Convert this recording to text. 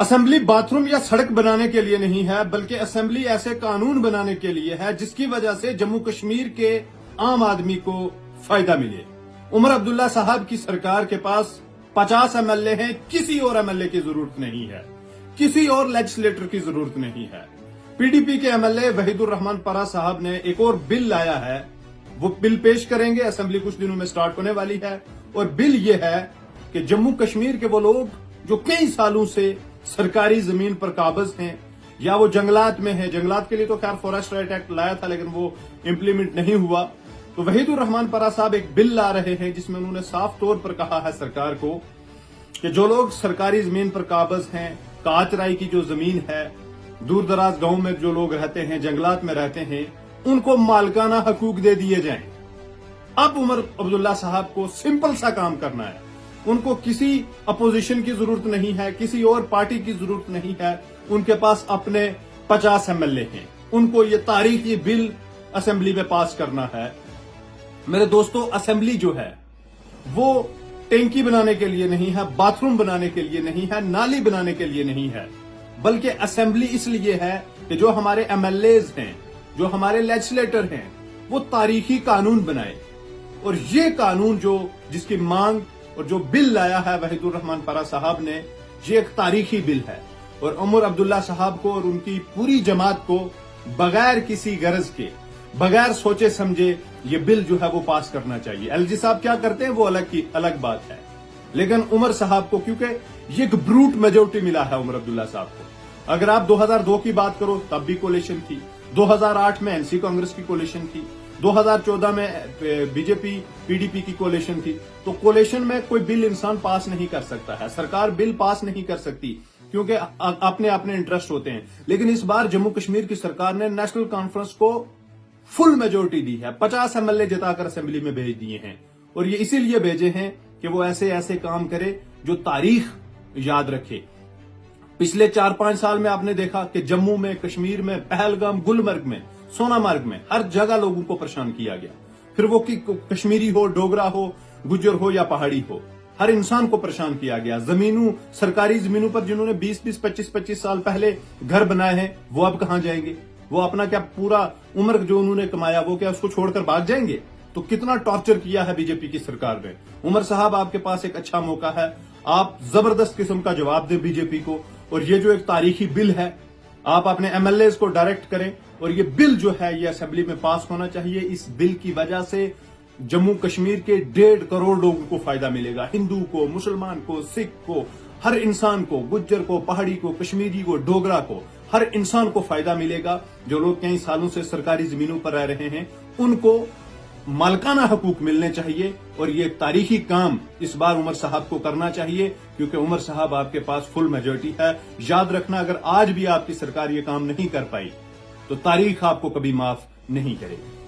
Assembly bathroom या सड़क बनाने के लिए नहीं है, बल्कि असेंबली ऐसे कानून बनाने के लिए है जिसकी वजह से जम्मू कश्मीर के आम आदमी को फायदा मिले। उमर अब्दुल्ला साहब की सरकार के पास 50 एमएलए हैं, किसी और एमएलए की जरूरत नहीं है, किसी और लेजिस्लेटर की जरूरत नहीं है। पीडीपी के एमएलए वहीदुर रहमान परा साहब ने एक और बिल लाया है, वो बिल पेश करेंगे, असेंबली कुछ दिनों में स्टार्ट होने वाली है। और बिल ये है कि जम्मू कश्मीर के वो लोग जो कई सालों से सरकारी जमीन पर काबिज हैं या वो जंगलात में हैं, जंगलात के लिए तो खैर फॉरेस्ट राइट एक्ट लाया था लेकिन वो इम्प्लीमेंट नहीं हुआ, तो वहीदुर रहमान परा साहब एक बिल ला रहे हैं जिसमें उन्होंने साफ तौर पर कहा है सरकार को कि जो लोग सरकारी जमीन पर काबिज हैं, काचराई की जो जमीन है, दूर दराज गांव में जो लोग रहते हैं, जंगलात में रहते हैं, उनको मालिकाना हकूक दे दिए जाएं। अब उमर अब्दुल्ला साहब को सिंपल सा काम करना है, उनको किसी अपोजिशन की जरूरत नहीं है, किसी और पार्टी की जरूरत नहीं है, उनके पास अपने 50 एमएलए हैं, उनको ये तारीखी बिल असेंबली में पास करना है। मेरे दोस्तों, असेंबली जो है वो टैंकी बनाने के लिए नहीं है, बाथरूम बनाने के लिए नहीं है, नाली बनाने के लिए नहीं है, बल्कि असेंबली इसलिए है कि जो हमारे एमएलएज हैं, जो हमारे लेजिस्लेटर हैं, वो तारीखी कानून बनाए। और ये कानून जो जिसकी मांग और जो बिल लाया है वहीदुर रहमान परा साहब ने, ये एक तारीखी बिल है। और उमर अब्दुल्ला साहब को और उनकी पूरी जमात को बगैर किसी गरज के, बगैर सोचे समझे ये बिल जो है वो पास करना चाहिए। एलजी साहब क्या करते हैं वो अलग बात है, लेकिन उमर साहब को, क्योंकि ये एक ब्रूट मेजोरिटी मिला है उमर अब्दुल्ला साहब को। अगर आप 2002 की बात करो तब भी कोलिशन थी, 2008 में एनसी कांग्रेस की कोलिशन थी, 2014 में बीजेपी पीडीपी की कोलिशन थी। तो कोलिशन में कोई बिल इंसान पास नहीं कर सकता है, सरकार बिल पास नहीं कर सकती क्योंकि अपने अपने इंटरेस्ट होते हैं। लेकिन इस बार जम्मू कश्मीर की सरकार ने नेशनल कॉन्फ्रेंस को फुल मेजोरिटी दी है, 50 एमएलए जिताकर असेंबली में भेज दिए हैं। और ये इसीलिए भेजे हैं कि वो ऐसे ऐसे काम करे जो तारीख याद रखे। पिछले 4-5 साल में आपने देखा कि जम्मू में, कश्मीर में, पहलगाम, गुलमर्ग में, सोनामर्ग में हर जगह लोगों को परेशान किया गया। फिर वो कश्मीरी हो, डोगरा हो, गुज्जर हो या पहाड़ी हो, हर इंसान को परेशान किया गया। जमीनों, सरकारी जमीनों पर जिन्होंने 20-20, 25-25 साल पहले घर बनाए हैं, वो अब कहां जाएंगे? वो अपना क्या पूरा उम्र जो उन्होंने कमाया वो क्या उसको छोड़कर भाग जाएंगे? तो कितना टॉर्चर किया है बीजेपी की सरकार ने। उमर साहब, आपके पास एक अच्छा मौका है, आप जबरदस्त किस्म का जवाब दें बीजेपी को। और ये जो एक तारीखी बिल है, आप अपने एमएलए को डायरेक्ट करें और ये बिल जो है ये असेंबली में पास होना चाहिए। इस बिल की वजह से जम्मू कश्मीर के 1.5 करोड़ लोगों को फायदा मिलेगा, हिंदू को, मुसलमान को, सिख को, हर इंसान को, गुज्जर को, पहाड़ी को, कश्मीरी को, डोगरा को, हर इंसान को फायदा मिलेगा। जो लोग कई सालों से सरकारी जमीनों पर रह रहे हैं उनको मालिकाना हकूक मिलने चाहिए। और ये तारीखी काम इस बार उमर साहब को करना चाहिए क्योंकि उमर साहब आपके पास फुल मेजोरिटी है। याद रखना, अगर आज भी आपकी सरकार ये काम नहीं कर पाई तो तारीख आपको कभी माफ नहीं करेगी।